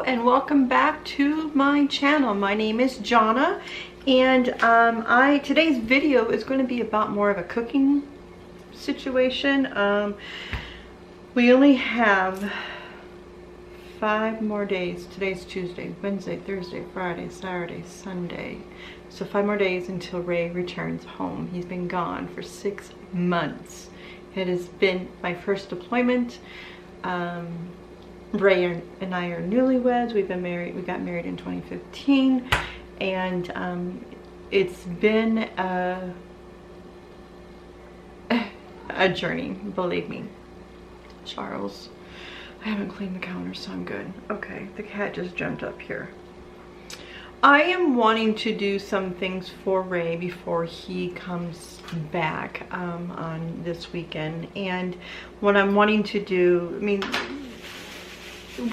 Hello and welcome back to my channel. My name is Jonna, and today's video is going to be about more of a cooking situation. We only have 5 more days. Today's Tuesday, Wednesday, Thursday, Friday, Saturday, Sunday. So 5 more days until Ray returns home. He's been gone for 6 months. It has been my first deployment. Ray and I are newlyweds. We got married in 2015, and it's been a journey, believe me. Charles, I haven't cleaned the counter, so I'm good. Okay, the cat just jumped up here. I am wanting to do some things for Ray before he comes back on this weekend, and what I'm wanting to do, I mean,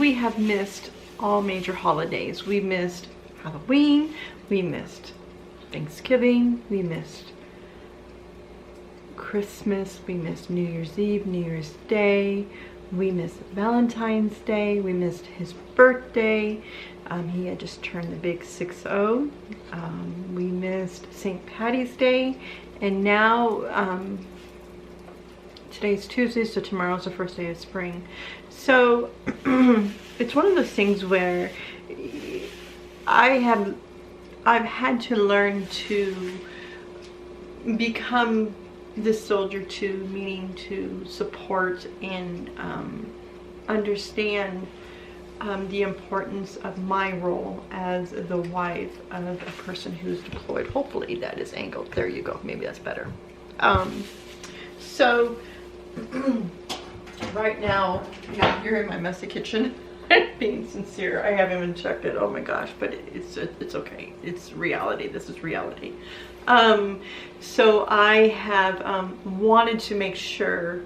we have missed all major holidays. We missed Halloween, we missed Thanksgiving, we missed Christmas, we missed New Year's Eve, New Year's Day, we missed Valentine's Day, we missed his birthday. He had just turned the big 6-0. We missed St. Patty's Day, and now today's Tuesday, so tomorrow's the first day of spring. So it's one of those things where I've had to learn to become this soldier too, meaning to support and understand the importance of my role as the wife of a person who's deployed. Hopefully that is angled. There you go. Maybe that's better. So right now, yeah, you're in my messy kitchen. Being sincere, I haven't even checked it. Oh my gosh, but it's okay. It's reality. This is reality. So I have wanted to make sure.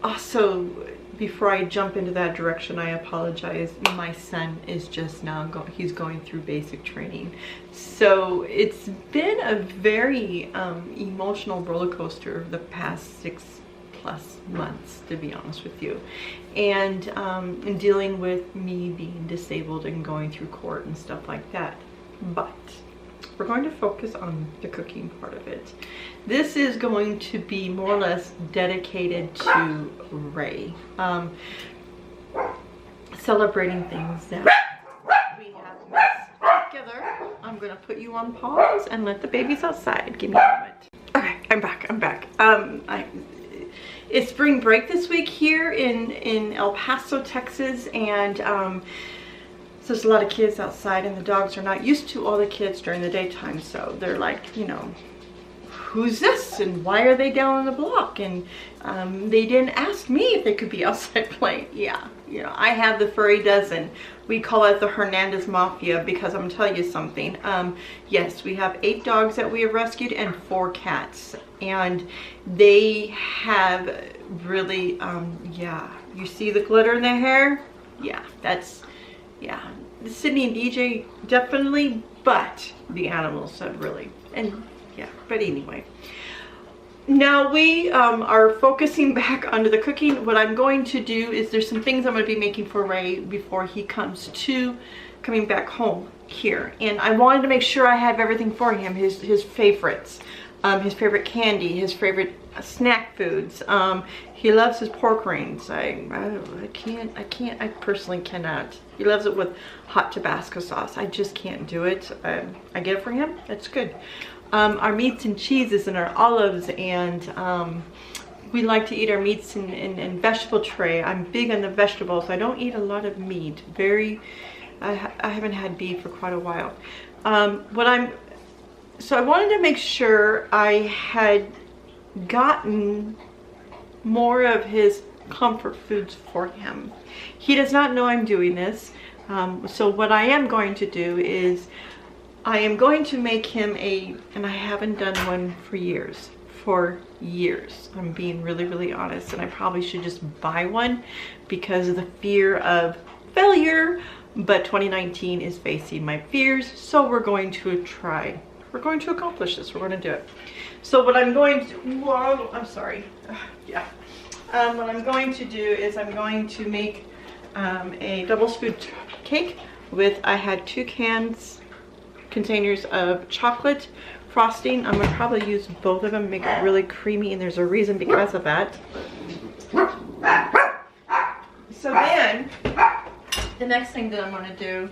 Also, before I jump into that direction, I apologize. My son is just now he's going through basic training. So it's been a very emotional roller coaster the past 6+ months, to be honest with you. And in dealing with me being disabled and going through court and stuff like that. But we're going to focus on the cooking part of it. This is going to be more or less dedicated to Ray. Celebrating things that we have missed together. I'm going to put you on pause and let the babies outside. Give me a moment. Okay, I'm back. It's spring break this week here in El Paso, Texas, and so there's a lot of kids outside, and the dogs are not used to all the kids during the daytime, so they're like, you know, who's this and why are they down on the block? And they didn't ask me if they could be outside playing. Yeah, you know, I have the furry dozen. We call it the Hernandez Mafia because I'm gonna tell you something. Yes, we have 8 dogs that we have rescued and 4 cats, and they have really yeah, you see the glitter in their hair? Yeah, that's, yeah, Sydney and DJ definitely, but the animals have really, and yeah, but anyway. Now we are focusing back onto the cooking. What I'm going to do is there's some things I'm going to be making for Ray before he coming back home here. And I wanted to make sure I have everything for him, his favorites, his favorite candy, his favorite snack foods. He loves his pork rings. I personally cannot. He loves it with hot Tabasco sauce. I just can't do it. I get it for him. That's good. Our meats and cheeses and our olives, and we like to eat our meats in vegetable tray. I'm big on the vegetables. I don't eat a lot of meat. I haven't had beef for quite a while. So I wanted to make sure I had gotten more of his comfort foods for him. He does not know I'm doing this. So what I am going to do is I am going to make him and I haven't done one for years. I'm being really honest, and I probably should just buy one because of the fear of failure, but 2019 is facing my fears, so we're going to try. We're going to accomplish this. We're going to do it. So what I'm going to, whoa, I'm sorry. Yeah. What I'm going to do is I'm going to make a double scoop cake with, I had 2 containers of chocolate frosting. I'm gonna probably use both of them, make it really creamy, and there's a reason because of that. So then, the next thing that I'm gonna do,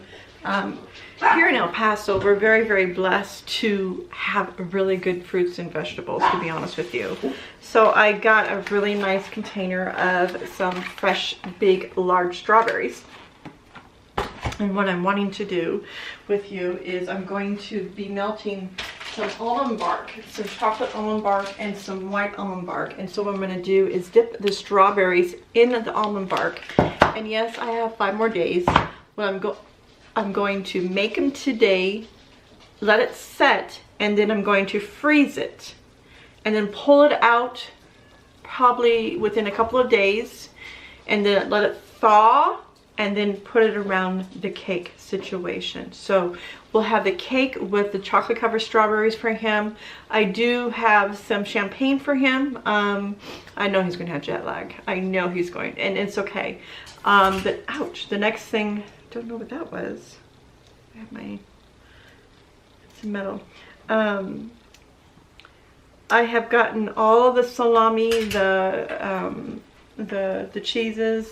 here in El Paso, we're very, very blessed to have really good fruits and vegetables, to be honest with you. So I got a really nice container of some fresh, big, large strawberries. And what I'm wanting to do with you is I'm going to be melting some almond bark, some chocolate almond bark, and some white almond bark. And so what I'm going to do is dip the strawberries in the almond bark. And yes, I have 5 more days. What I'm going to make them today, let it set, and then I'm going to freeze it. And then pull it out probably within a couple of days. And then let it thaw, and then put it around the cake situation. So we'll have the cake with the chocolate covered strawberries for him. I do have some champagne for him. I know he's gonna have jet lag. I know he's going, and it's okay. But ouch, the next thing, don't know what that was. I have my, it's metal. I have gotten all the salami, the cheeses,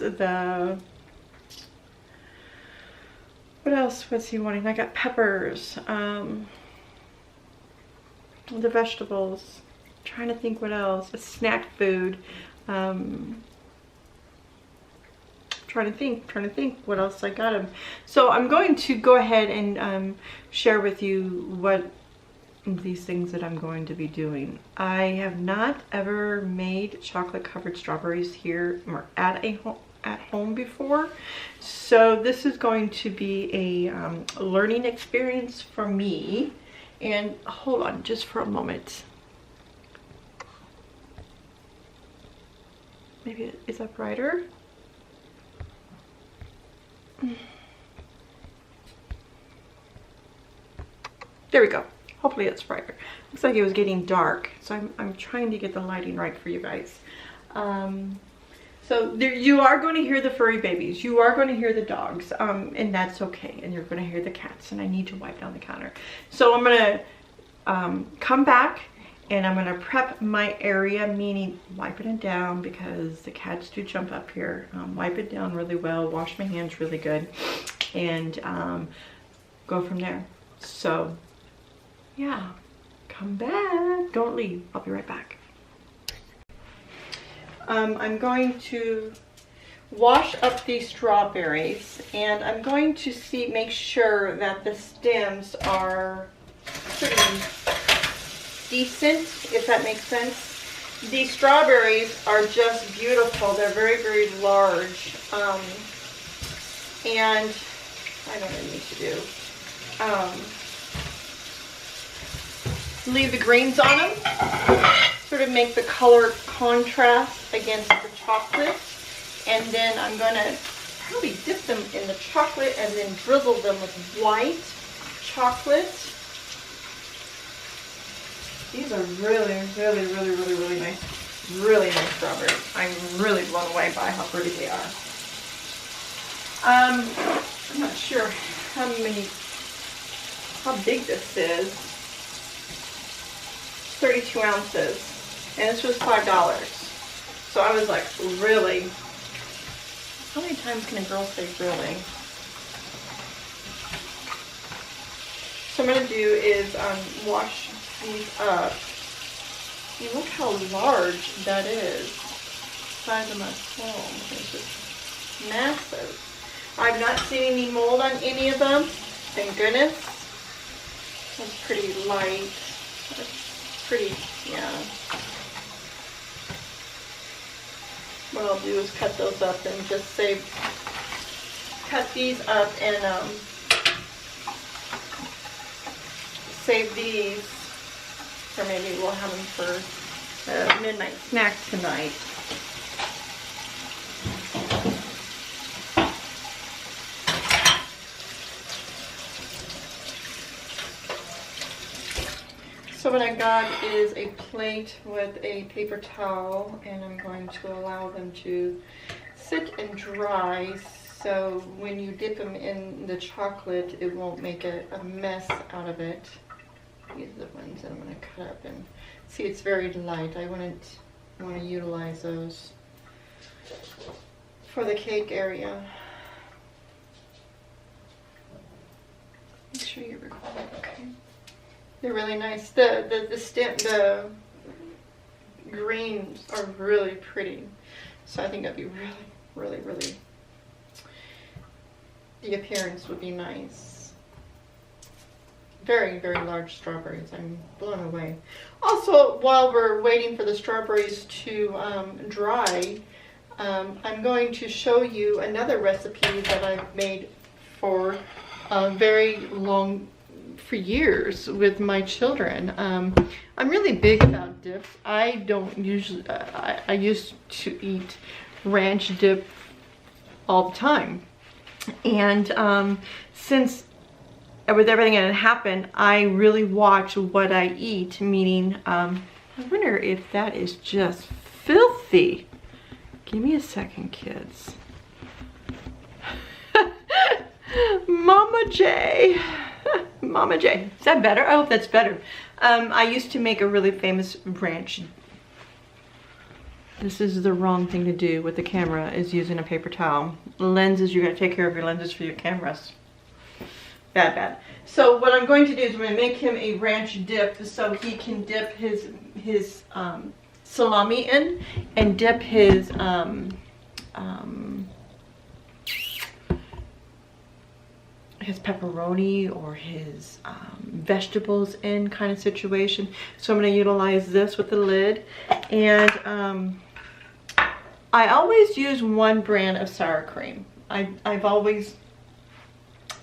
what else was he wanting? I got peppers, the vegetables. I'm trying to think what else. A snack food. Trying to think what else I got him. So I'm going to go ahead and share with you what these things that I'm going to be doing. I have not ever made chocolate covered strawberries here or at home before, so this is going to be a learning experience for me. And hold on just for a moment. Maybe is that brighter? There we go. Hopefully it's brighter. Looks like it was getting dark, so I'm trying to get the lighting right for you guys. So there, you are going to hear the furry babies. You are going to hear the dogs, and that's okay. And you're going to hear the cats, and I need to wipe down the counter. So I'm going to come back, and I'm going to prep my area, meaning wiping it down because the cats do jump up here. Wipe it down really well, wash my hands really good, and go from there. So yeah, come back. Don't leave. I'll be right back. I'm going to wash up these strawberries, and I'm going to make sure that the stems are pretty decent, if that makes sense. These strawberries are just beautiful. They're very, very large. And I know what I need to do. Leave the greens on them, sort of make the color contrast against the chocolate, and then I'm going to probably dip them in the chocolate and then drizzle them with white chocolate. These are really, really, really, really, really nice strawberries. I'm really blown away by how pretty they are. I'm not sure how big this is. 32 ounces, and this was $5. So I was like, really? How many times can a girl say really? So what I'm going to do is wash these up. And look how large that is. The size of my palm. It's just massive. I've not seen any mold on any of them. Thank goodness. That's pretty light. Pretty, yeah. What I'll do is cut those up and just cut these up and save these, or maybe we'll have them for a midnight snack tonight. So what I got is a plate with a paper towel, and I'm going to allow them to sit and dry So when you dip them in the chocolate, it won't make a mess out of it. These are the ones that I'm going to cut up, and see, it's very light. I want to utilize those for the cake area. Make sure you record it, okay? They're really nice. The greens are really pretty. So I think that'd be really, the appearance would be nice. Very, very large strawberries. I'm blown away. Also, while we're waiting for the strawberries to dry, I'm going to show you another recipe that I've made for for years with my children. I'm really big about dips. I don't usually, I used to eat ranch dip all the time. And since with everything that had happened, I really watch what I eat, meaning, I wonder if that is just filthy. Give me a second, kids. Mama J. Mama J. Is that better? I hope that's better. I used to make a really famous ranch. This is the wrong thing to do with the camera, is using a paper towel. Lenses, you gotta take care of your lenses for your cameras. Bad. So what I'm going to do is I'm going to make him a ranch dip so he can dip his salami in, and dip his pepperoni or his vegetables in, kind of situation. So I'm going to utilize this with the lid, and I always use one brand of sour cream. I've always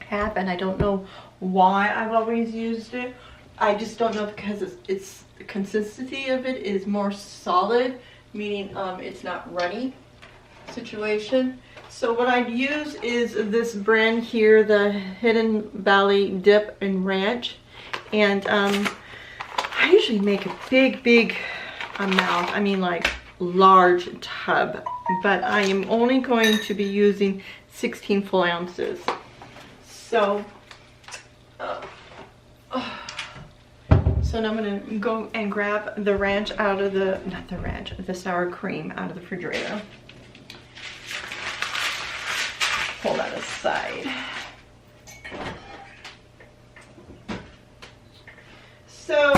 have, and I don't know why I've always used it. I just don't know, because it's the consistency of it is more solid, meaning it's not runny situation. So what I'd use is this brand here, the Hidden Valley Dip and Ranch. And I usually make a big amount, I mean like large tub, but I am only going to be using 16 full ounces. So, so now I'm gonna go and grab the ranch out of the sour cream out of the refrigerator. Pull that aside. So,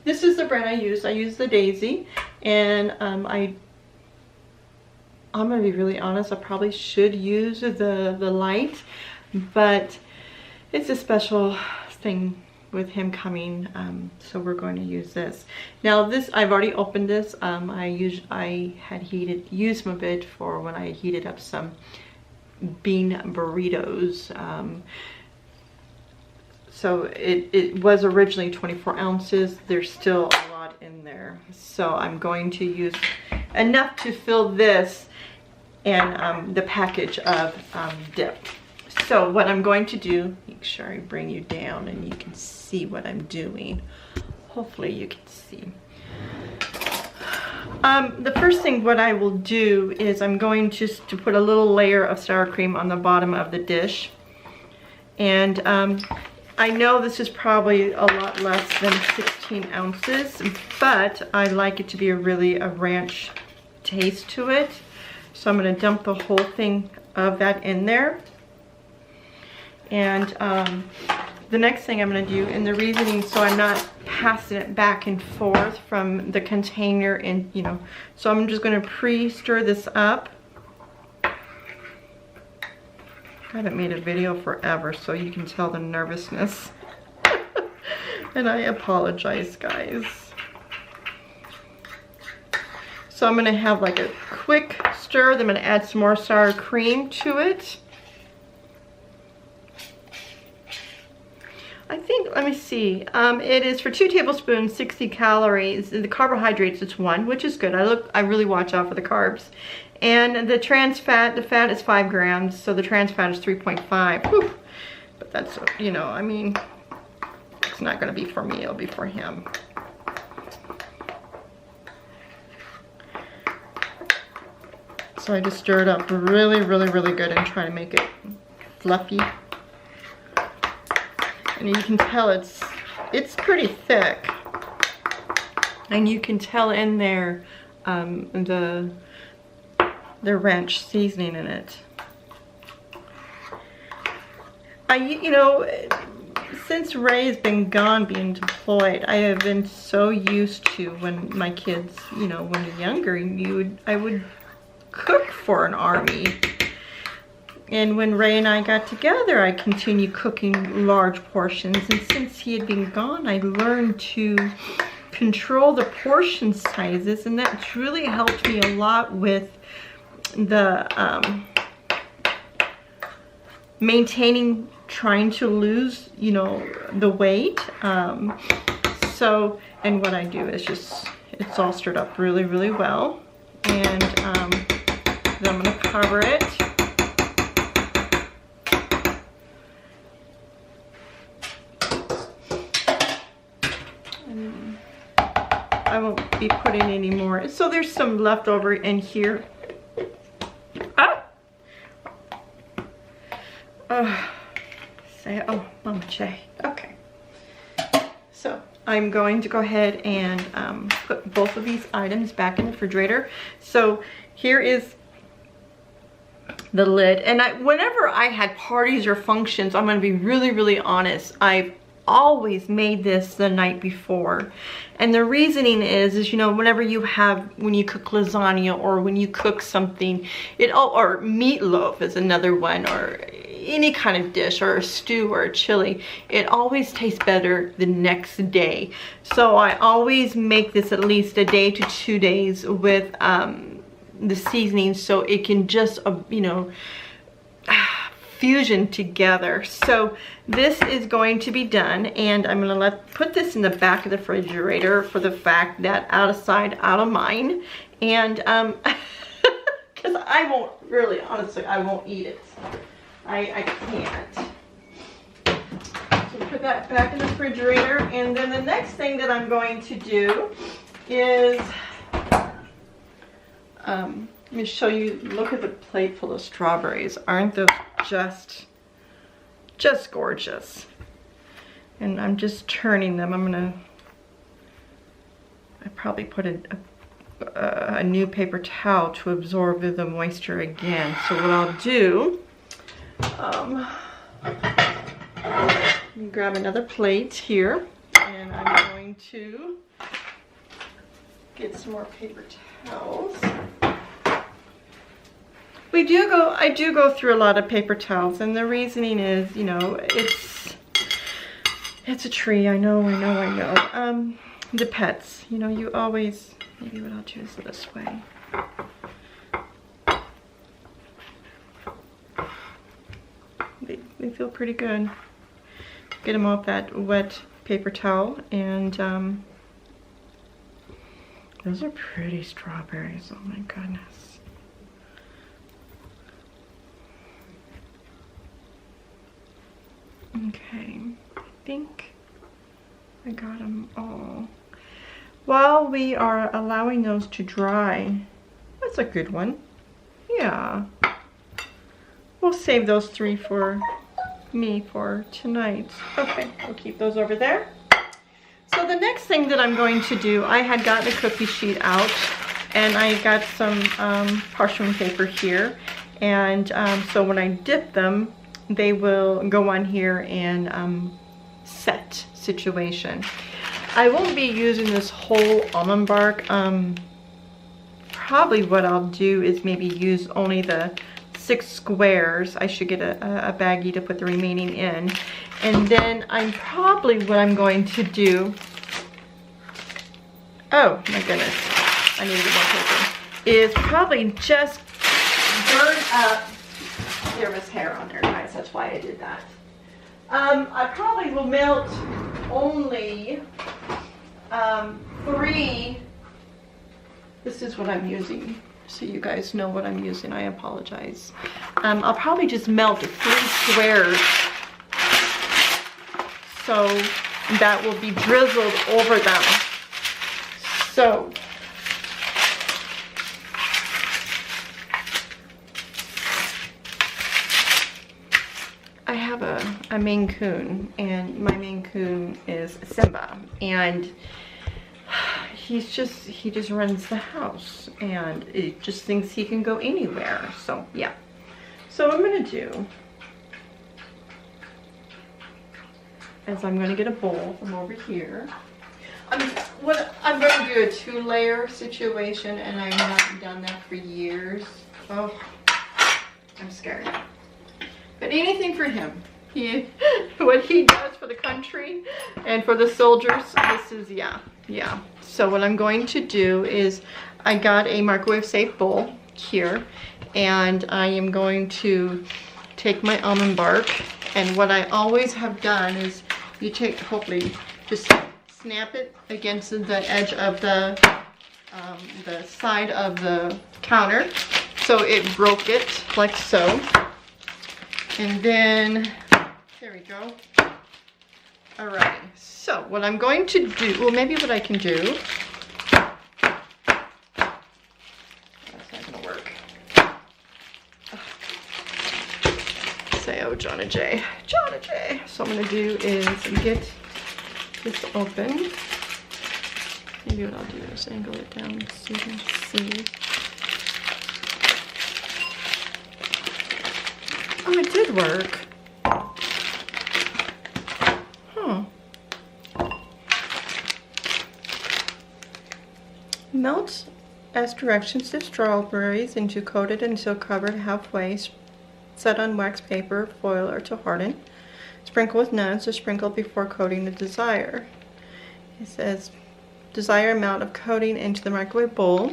this is the brand I use. I use the Daisy, and I'm gonna be really honest, I probably should use the light, but it's a special thing with him coming, so we're going to use this. Now this, I've already opened this. I had used some of it for when I heated up some bean burritos. So it was originally 24 ounces. There's still a lot in there. So I'm going to use enough to fill this and the package of dip. So what I'm going to do, make sure I bring you down and you can see what I'm doing. Hopefully you can see. The first thing what I will do is I'm going just to put a little layer of sour cream on the bottom of the dish. And I know this is probably a lot less than 16 ounces, but I like it to be a ranch taste to it. So I'm going to dump the whole thing of that in there. And the next thing I'm going to do, and the reasoning so I'm not passing it back and forth from the container, and so I'm just going to pre-stir this up. I haven't made a video forever, so you can tell the nervousness. And I apologize, guys. So I'm going to have like a quick stir. Then I'm going to add some more sour cream to it. I think, let me see, it is for 2 tablespoons, 60 calories. The carbohydrates, it's 1, which is good. I really watch out for the carbs. And the trans fat, the fat is 5 grams, so the trans fat is 3.5. Whew. But that's, I mean, it's not going to be for me, it'll be for him. So I just stir it up really, really, really good and try to make it fluffy. And you can tell it's pretty thick. And you can tell in there the ranch seasoning in it. You know, since Ray has been gone being deployed, I have been so used to when my kids, you know, when they're younger, I would cook for an army. And when Ray and I got together, I continued cooking large portions. And since he had been gone, I learned to control the portion sizes, and that's really helped me a lot with the maintaining, trying to lose, you know, the weight. So, and what I do is just, it's all stirred up really, really well. And then I'm gonna cover it. And I won't be putting any more. So there's some leftover in here. Oh, Mama Jay. Okay. So I'm going to go ahead and put both of these items back in the refrigerator. So here is the lid. And whenever I had parties or functions, I'm going to be really, really honest, I've always made this the night before. And the reasoning is you know, whenever you when you cook lasagna or when you cook something, or meatloaf is another one, or any kind of dish or a stew or a chili, it always tastes better the next day. So I always make this at least a day to 2 days with the seasoning, so it can just you know, fusion together. So this is going to be done, and I'm gonna put this in the back of the refrigerator for the fact that out of sight, out of mind. And because I won't really, honestly, I won't eat it. I can't. So put that back in the refrigerator, and then the next thing that I'm going to do is let me show you. Look at the plate full of strawberries. Aren't those just gorgeous? And I'm just turning them. I probably put a new paper towel to absorb the moisture again. So what I'll do, grab another plate here, and I'm going to get some more paper towels. I do go through a lot of paper towels, and the reasoning is, you know, it's a tree. I know. The pets, you know, you always, maybe what I'll do is this way. They feel pretty good. Get them off that wet paper towel, and those are pretty strawberries. Oh my goodness. Okay, I think I got them all. While we are allowing those to dry, that's a good one. Yeah. We'll save those 3 for me for tonight. Okay, we'll keep those over there. So the next thing that I'm going to do, I had gotten a cookie sheet out, and I got some parchment paper here. And so when I dip them, they will go on here and set situation. I won't be using this whole almond bark. Probably what I'll do is maybe use only the 6 squares. I should get a baggie to put the remaining in. And then what I'm going to do, oh my goodness, I need to get more paper, is probably just burn up, there was hair on there, guys, that's why I did that. I probably will melt only 3, this is what I'm using, so you guys know what I'm using. I apologize. I'll probably just melt 3 squares, so that will be drizzled over them. So I have a Maine Coon, and my Maine Coon is Simba, and he just runs the house, and it just thinks he can go anywhere. So yeah. So what I'm gonna do is I'm gonna get a bowl from over here. I'm gonna do a 2-layer situation, and I haven't done that for years. Oh, I'm scared. But anything for him. What he does for the country and for the soldiers, this is, yeah. So what I'm going to do is, I got a microwave safe bowl here, and I am going to take my almond bark, and what I always have done is you take, hopefully, just snap it against the edge of the side of the counter, so it broke it like so. And then, there we go. Alright, so what I'm going to do, well, maybe what I can do, that's not gonna work. Say, oh, JJay. So what I'm gonna do is get this open. Maybe what I'll do is angle it down so you can see. Oh, it did work. Huh. Melt as directions the strawberries into coated until covered halfway. Set on wax paper, foil, or to harden. Sprinkle with nuts or sprinkle before coating the desired. It says desired amount of coating into the microwave bowl.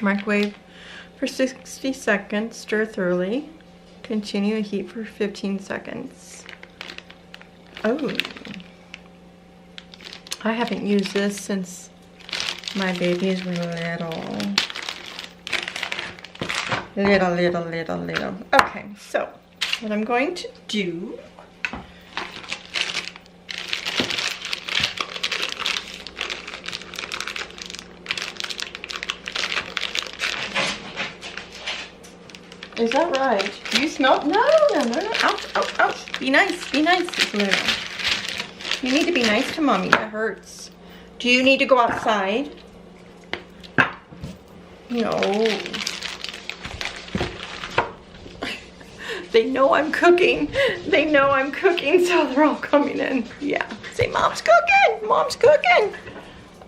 Microwave for 60 seconds. Stir thoroughly. Continue to heat for 15 seconds. Oh. I haven't used this since my babies were little. Little. Okay, so what I'm going to do is that right? Do you smell? No. Ouch. Be nice, Luna. You need to be nice to mommy, that hurts. Do you need to go outside? No. They know I'm cooking. So they're all coming in. Yeah. Say, Mom's cooking.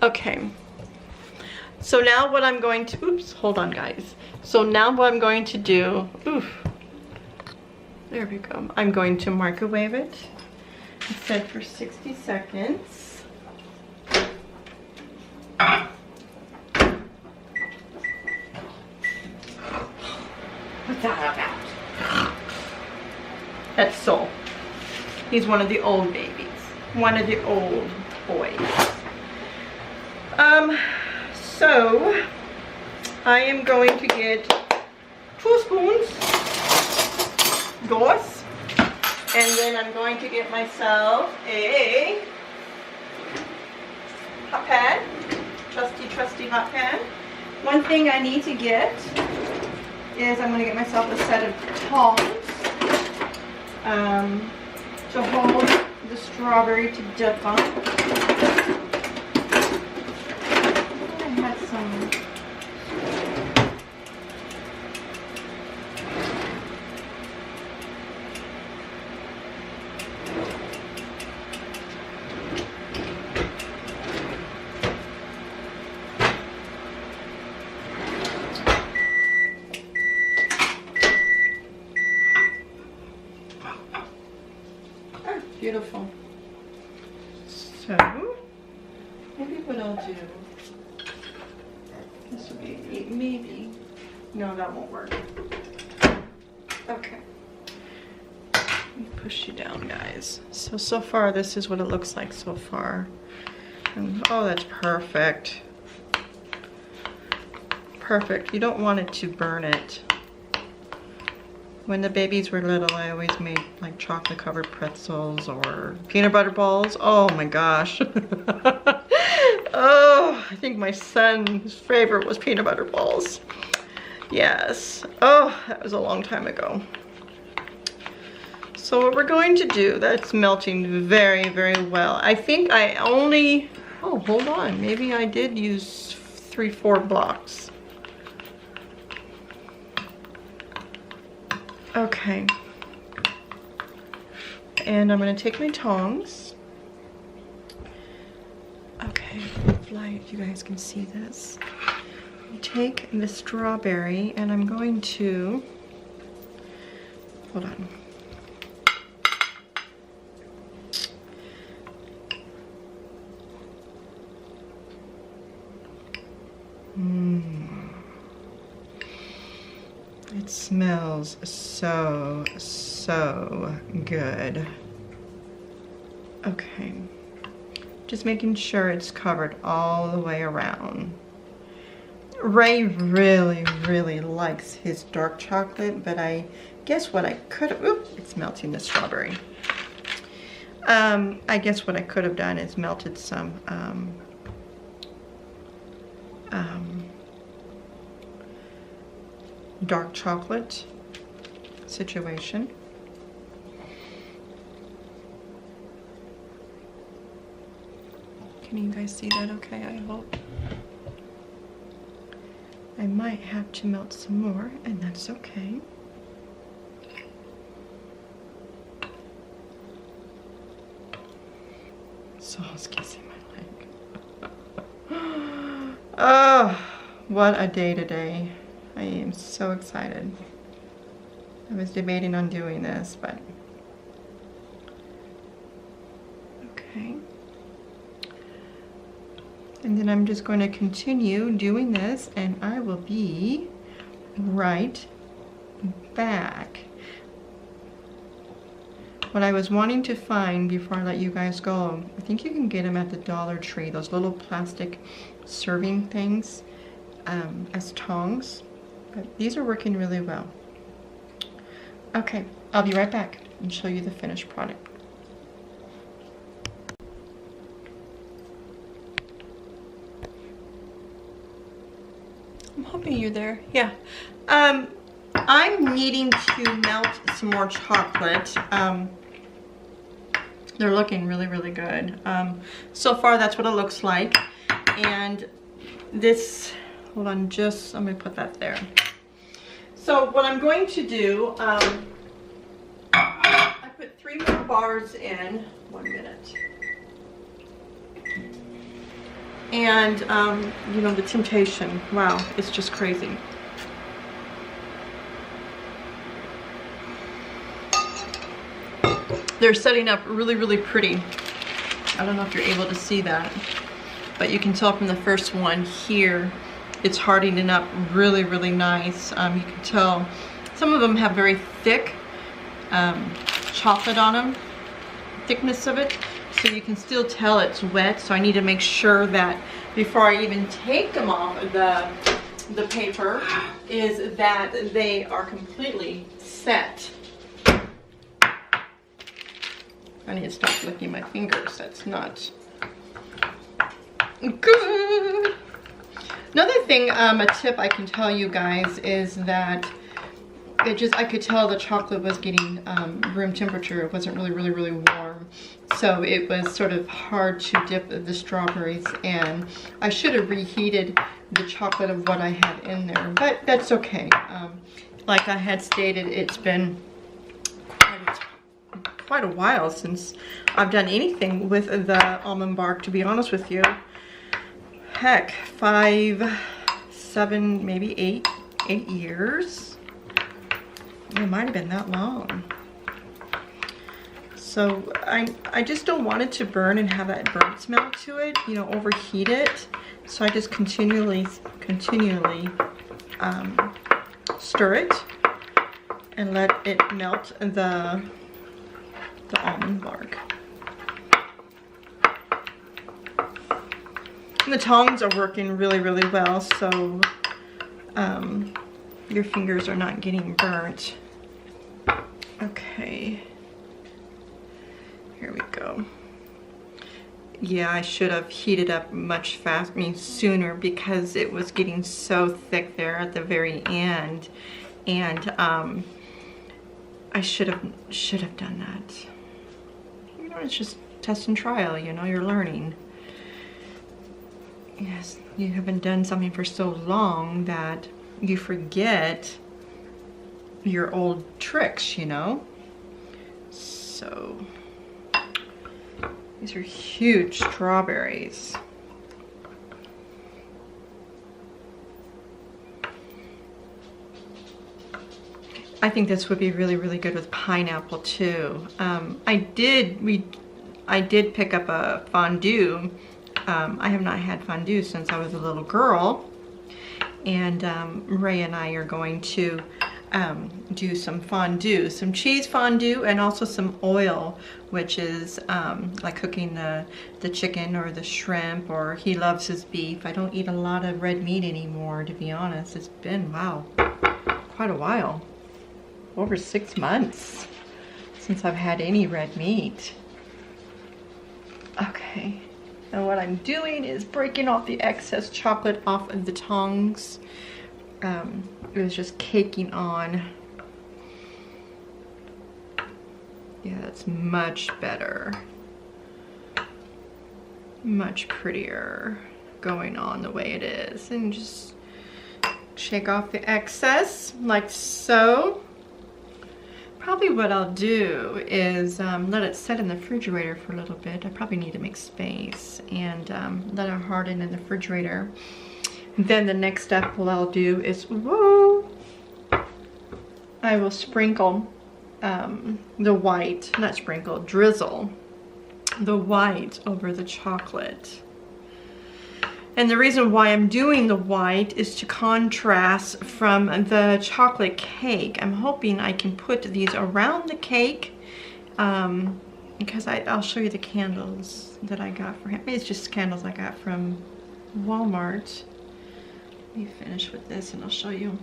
Okay. So now what I'm going to, oops, hold on guys. So now what I'm going to do, there we go. I'm going to microwave it. It said for 60 seconds. What's that about? That's Soul. He's one of the old babies. One of the old boys. So I am going to get 2 spoons, dos, and then I'm going to get myself a hot pan, trusty hot pan. One thing I need to get is I'm going to get myself a set of tongs to hold the strawberry to dip on. I had some. Beautiful. So, maybe what I'll do, this will be, maybe, no, that won't work. Okay. Let me push you down, guys. So far, this is what it looks like so far. And, oh, that's perfect. Perfect. You don't want it to burn it. When the babies were little, I always made like chocolate covered pretzels or peanut butter balls. Oh my gosh. Oh, I think my son's favorite was peanut butter balls. Yes. Oh, that was a long time ago. So what we're going to do, that's melting very, very well. I think I only, oh, hold on. Maybe I did use 3-4 blocks. Okay. And I'm going to take my tongs. Okay, hopefully you guys can see this. Take the strawberry and I'm going to, hold on. It smells so good. Okay, just making sure it's covered all the way around. Ray really likes his dark chocolate, but I guess what I could have, oops, it's melting the strawberry. I guess what I could have done is melted some dark chocolate situation. Can you guys see that okay, I hope? I might have to melt some more, and that's okay. So I was kissing my leg. Oh, what a day today. I am so excited. I was debating on doing this, but okay. And then I'm just going to continue doing this, and I will be right back. What I was wanting to find before I let you guys go, I think you can get them at the Dollar Tree, those little plastic serving things as tongs. But these are working really well. Okay, I'll be right back and show you the finished product. I'm hoping you're there. Yeah. I'm needing to melt some more chocolate. They're looking really good. So far, that's what it looks like. And this, hold on, just, I'm gonna put that there. So what I'm going to do, I put 3 more bars in, 1 minute. And, you know, the temptation, wow, it's just crazy. They're setting up really pretty. I don't know if you're able to see that, but you can tell from the first one here, it's hardening up really nice. You can tell some of them have very thick chocolate on them, thickness of it. So you can still tell it's wet, so I need to make sure that before I even take them off the paper is that they are completely set. I need to stop licking my fingers, that's not good. Another thing, a tip I can tell you guys is that I could tell the chocolate was getting room temperature. It wasn't really warm. So it was sort of hard to dip the strawberries in. I should have reheated the chocolate of what I had in there, but that's okay. Like I had stated, it's been quite a while since I've done anything with the almond bark, to be honest with you. Heck, 5, 7, maybe 8 years. It might have been that long. So I just don't want it to burn and have that burnt smell to it, you know, overheat it. So I just continually stir it and let it melt the almond bark. And the tongs are working really well, so your fingers are not getting burnt. Okay, here we go. Yeah, I should have heated up much faster, sooner, because it was getting so thick there at the very end. And I should have done that. You know, it's just test and trial, you know, you're learning. Yes, you haven't done something for so long that you forget your old tricks, you know? So, these are huge strawberries. I think this would be really, really good with pineapple too. I did pick up a fondue. I have not had fondue since I was a little girl. And Ray and I are going to do some fondue, some cheese fondue, and also some oil, which is like cooking the chicken or the shrimp, or he loves his beef. I don't eat a lot of red meat anymore, to be honest. It's been, wow, quite a while. Over 6 months since I've had any red meat. Okay, and what I'm doing is breaking off the excess chocolate off of the tongs. It was just caking on. Yeah, that's much better. Much prettier going on the way it is. And just shake off the excess like so. Probably what I'll do is let it set in the refrigerator for a little bit. I probably need to make space and let it harden in the refrigerator. Then the next step what I'll do is, whoa, I will sprinkle the white, not sprinkle, drizzle the white over the chocolate. And the reason why I'm doing the white is to contrast from the chocolate cake. I'm hoping I can put these around the cake because I'll show you the candles that I got for him. It's just candles I got from Walmart. Let me finish with this and I'll show you.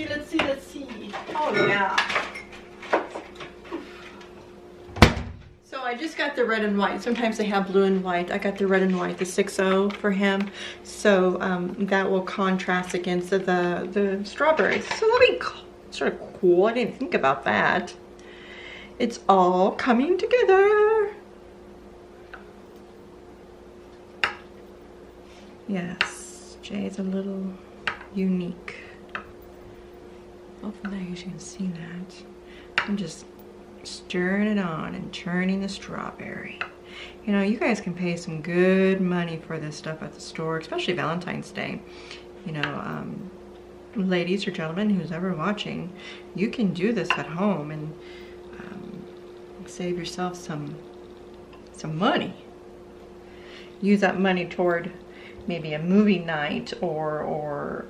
Let's see. Oh yeah. So I just got the red and white. Sometimes they have blue and white. I got the red and white, the 6-0 for him. So that will contrast against the strawberries. So that'll be sort of cool. I didn't think about that. It's all coming together. Yes, Jay's a little unique. Hopefully you can see that. I'm just stirring it on and churning the strawberry. You know, you guys can pay some good money for this stuff at the store, especially Valentine's Day. You know, ladies or gentlemen, who's ever watching, you can do this at home and save yourself some money. Use that money toward maybe a movie night or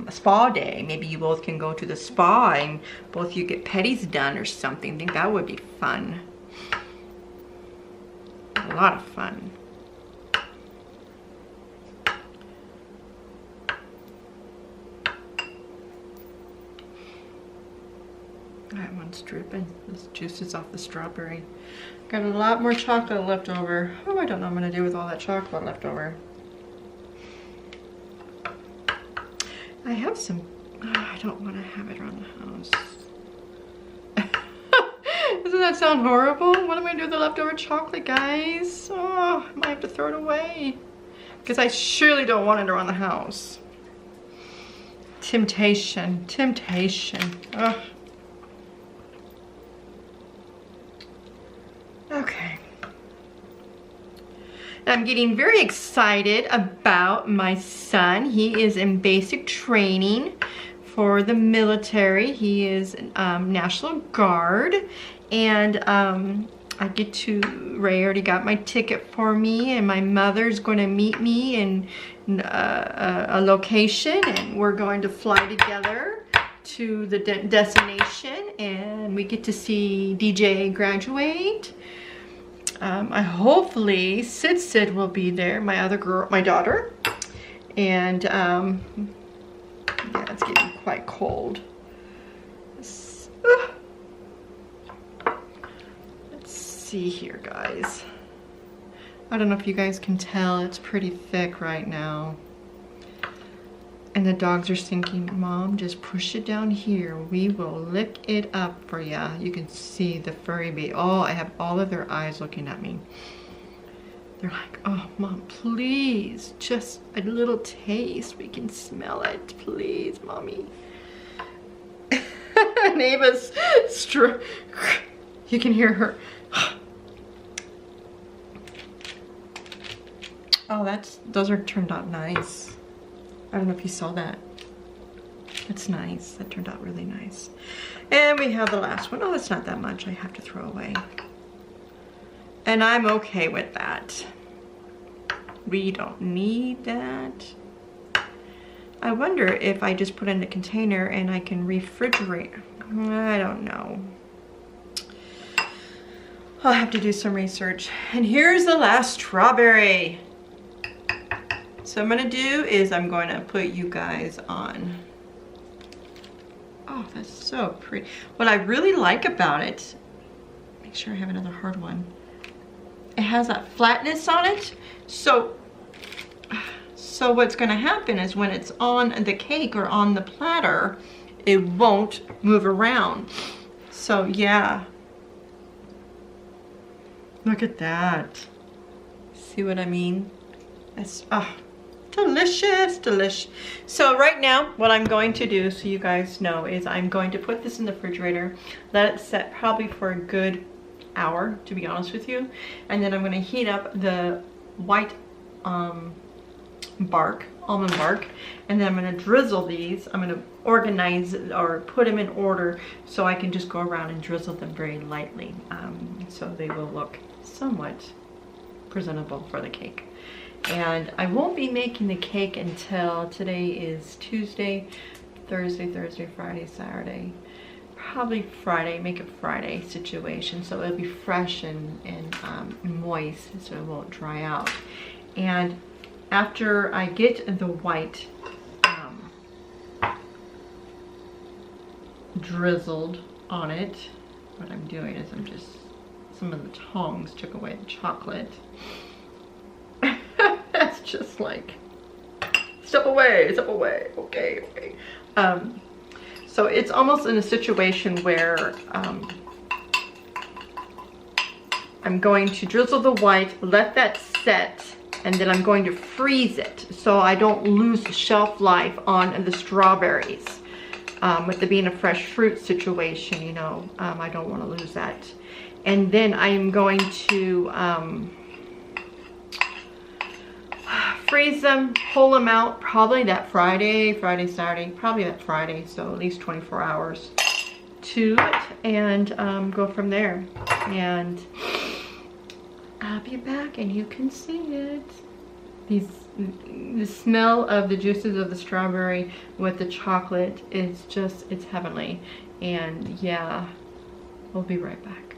a spa day. Maybe you both can go to the spa and both you get petties done or something. I think that would be fun. A lot of fun. That one's dripping. This juice is off the strawberry. Got a lot more chocolate left over. Oh, I don't know what I'm gonna do with all that chocolate left over. I have some, I don't want to have it around the house. Doesn't that sound horrible? What am I going to do with the leftover chocolate, guys? Oh, I might have to throw it away. Because I surely don't want it around the house. Temptation, temptation. Ugh. Okay. I'm getting very excited about my son. He is in basic training for the military. He is National Guard, and I get to, Ray already got my ticket for me, and my mother's going to meet me in a location, and we're going to fly together to the destination, and we get to see DJ graduate. I hopefully Sid will be there, my other girl, my daughter, and yeah, it's getting quite cold. Let's see here, guys. I don't know if you guys can tell, it's pretty thick right now. And the dogs are thinking, Mom, just push it down here. We will lick it up for ya. You can see the furry bee. Oh, I have all of their eyes looking at me. They're like, oh, Mom, please, just a little taste. We can smell it, please, Mommy. And Ava's, you can hear her. Oh, those are turned out nice. I don't know if you saw that. It's nice. That turned out really nice. And we have the last one. Oh, it's not that much I have to throw away. And I'm okay with that. We don't need that. I wonder if I just put it in a container and I can refrigerate. I don't know. I'll have to do some research. And here's the last strawberry. So what I'm gonna do is I'm going to put you guys on. Oh, that's so pretty. What I really like about it, make sure I have another hard one. It has that flatness on it. So what's gonna happen is when it's on the cake or on the platter, it won't move around. So yeah. Look at that. See what I mean? That's, delicious, delicious. So right now, what I'm going to do, so you guys know, is I'm going to put this in the refrigerator, let it set probably for a good hour, to be honest with you. And then I'm gonna heat up the white bark, almond bark, and then I'm gonna drizzle these. I'm gonna organize or put them in order so I can just go around and drizzle them very lightly. So they will look somewhat presentable for the cake. And I won't be making the cake until today is Tuesday, Thursday, Friday, Saturday. Probably Friday, make it Friday situation. So it'll be fresh and moist so it won't dry out. And after I get the white drizzled on it, what I'm doing is I'm just, some of the tongs took away the chocolate. That's just like, step away, okay. So it's almost in a situation where I'm going to drizzle the white, let that set, and then I'm going to freeze it so I don't lose the shelf life on the strawberries. With it being a fresh fruit situation, you know, I don't want to lose that. And then I am going to freeze them, pull them out probably that Friday, Saturday, probably that Friday, so at least 24 hours to it, and go from there. And I'll be back and you can see it. The smell of the juices of the strawberry with the chocolate is just, it's heavenly. And yeah, we'll be right back.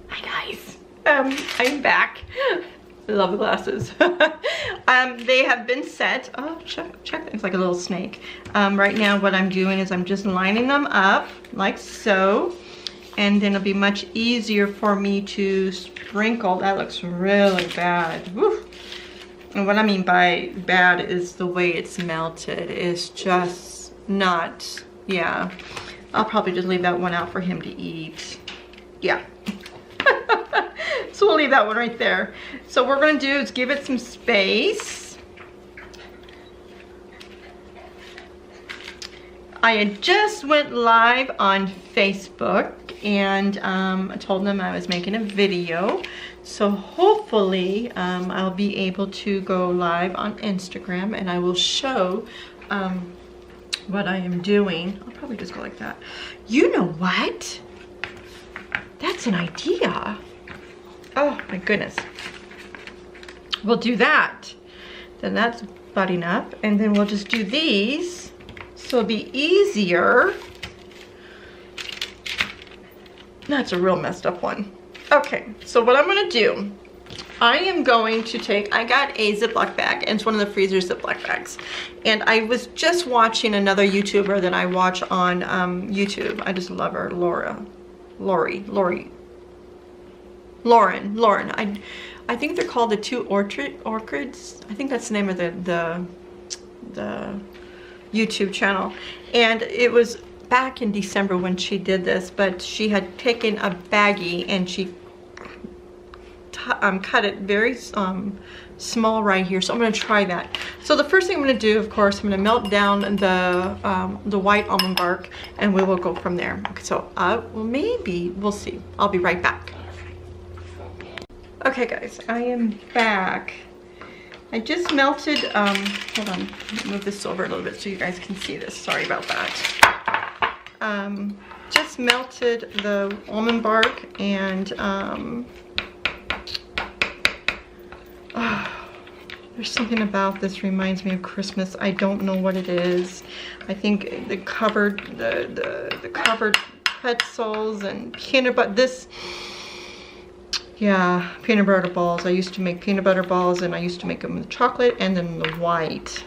Hi guys, I'm back. I love the glasses. They have been set. Oh, check, it's like a little snake. Right now what I'm doing is I'm just lining them up like so. And then it'll be much easier for me to sprinkle. That looks really bad. Woo. And what I mean by bad is the way it's melted is just not, yeah. I'll probably just leave that one out for him to eat. Yeah. So we'll leave that one right there. So what we're gonna do is give it some space. I had just went live on Facebook and I told them I was making a video. So hopefully I'll be able to go live on Instagram and I will show what I am doing. I'll probably just go like that. You know what? That's an idea. Oh my goodness. We'll do that. Then that's butting up. And then we'll just do these. So it'll be easier. That's a real messed up one. Okay, so what I'm gonna do, I am going to take, I got a Ziploc bag, and it's one of the freezer Ziploc bags. And I was just watching another YouTuber that I watch on YouTube. I just love her, Lauren. I think they're called the Two Orchids. I think that's the name of the YouTube channel. And it was back in December when she did this, but she had taken a baggie and she cut it very small right here. So I'm going to try that. So the first thing I'm going to do, of course, I'm going to melt down the white almond bark, and we will go from there. Okay, so well, maybe we'll see. I'll be right back. Okay guys, I am back. I just melted, hold on, let me move this over a little bit so you guys can see this. Sorry about that. Just melted the almond bark, and there's something about this reminds me of Christmas. I don't know what it is. I think the covered pretzels and peanut butter. This, yeah, peanut butter balls. I used to make peanut butter balls, and I used to make them with chocolate and then the white.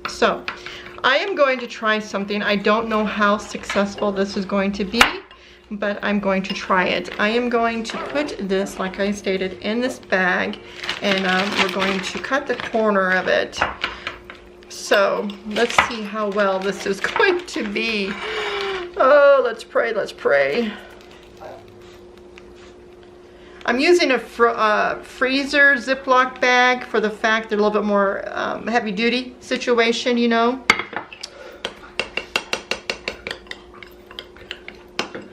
So I am going to try something. I don't know how successful this is going to be, but I'm going to try it. I am going to put this, like I stated, in this bag, and we're going to cut the corner of it. So let's see how well this is going to be. Oh, let's pray, let's pray. I'm using a freezer Ziploc bag for the fact they're a little bit more heavy duty situation, you know.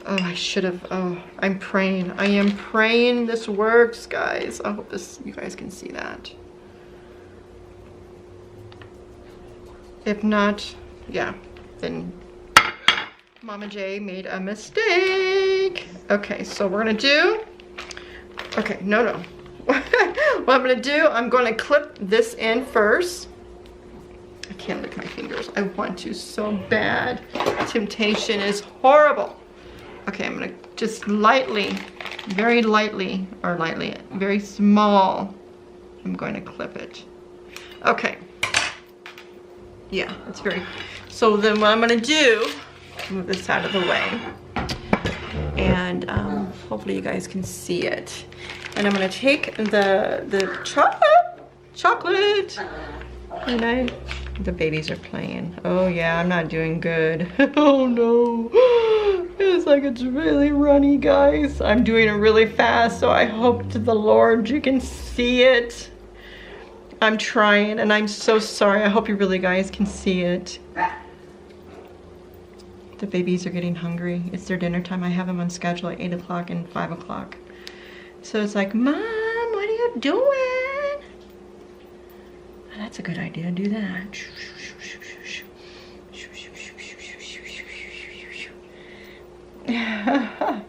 Oh, I should have, oh, I'm praying. I am praying this works, guys. I hope you guys can see that. If not, yeah, then Mama J made a mistake. Okay, so we're gonna do, okay, no. What I'm gonna do, I'm gonna clip this in first. I can't lick my fingers. I want to so bad. Temptation is horrible. Okay, I'm gonna just lightly, very lightly, or lightly, very small, I'm going to clip it. Okay. Yeah, it's very, so then what I'm gonna do, move this out of the way, and hopefully you guys can see it. And I'm gonna take the chocolate, and the babies are playing. Oh yeah, I'm not doing good. Oh no. It's like it's really runny, guys. I'm doing it really fast, so I hope to the Lord you can see it. I'm trying, and I'm so sorry. I hope you really guys can see it. The babies are getting hungry. It's their dinner time. I have them on schedule at 8 o'clock and 5 o'clock. So it's like, Mom, what are you doing? Oh, that's a good idea. Do that.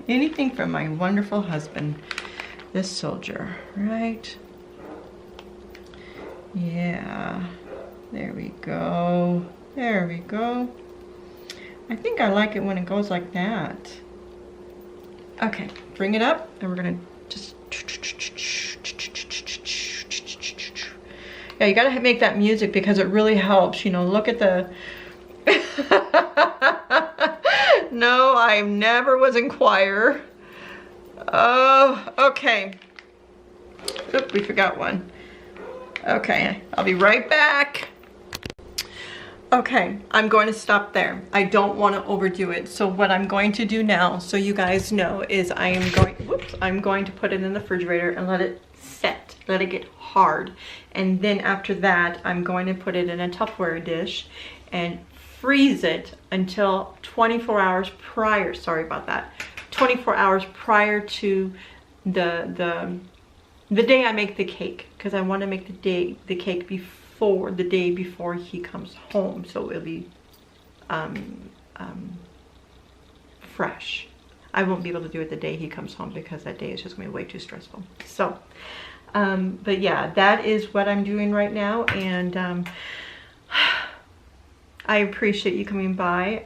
Anything from my wonderful husband, this soldier, right? Yeah, there we go. There we go. I think I like it when it goes like that. Okay, bring it up, and we're gonna just, yeah, you gotta make that music because it really helps, you know. Look at the no, I never was in choir. Oh, okay. Oop, we forgot one. Okay, I'll be right back. Okay, I'm going to stop there. I don't want to overdo it. So what I'm going to do now, so you guys know, is I'm going to put it in the refrigerator and let it set, let it get hard. And then after that, I'm going to put it in a Tupperware dish and freeze it until 24 hours prior, sorry about that, 24 hours prior to the day I make the cake, because I want to make the cake before the day before he comes home, so it'll be fresh. I won't be able to do it the day he comes home because that day is just gonna be way too stressful. So but yeah, that is what I'm doing right now, and I appreciate you coming by.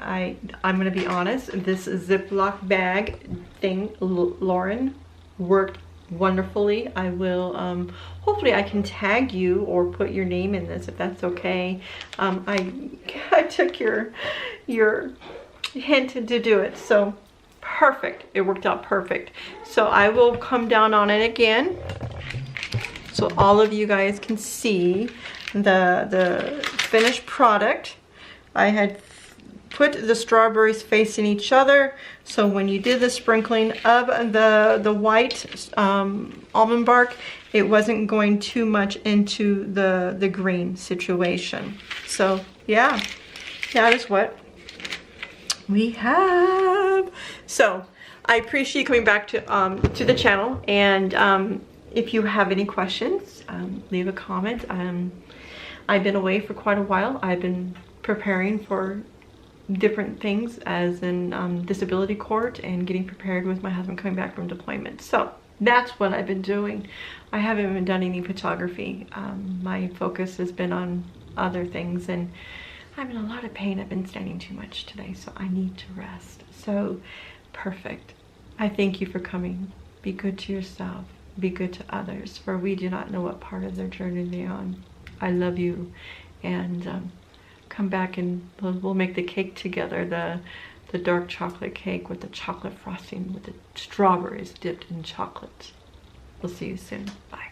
I'm gonna be honest, this Ziploc bag thing, Lauren, worked wonderfully. I will hopefully I can tag you or put your name in this if that's okay. I took your hint to do it, so perfect. It worked out perfect. So I will come down on it again so all of you guys can see the finished product. I had put the strawberries facing each other, so when you did the sprinkling of the white almond bark, it wasn't going too much into the green situation. So yeah, that is what we have. So I appreciate you coming back to the channel, and if you have any questions, leave a comment. I've been away for quite a while. I've been preparing for different things, as in disability court, and getting prepared with my husband coming back from deployment. So that's what I've been doing. I haven't even done any photography. My focus has been on other things, and I'm in a lot of pain. I've been standing too much today, so I need to rest. So perfect. I thank you for coming. Be good to yourself. Be good to others, for we do not know what part of their journey they're on. I love you, and come back and we'll make the cake together, the dark chocolate cake with the chocolate frosting with the strawberries dipped in chocolate. We'll see you soon. Bye.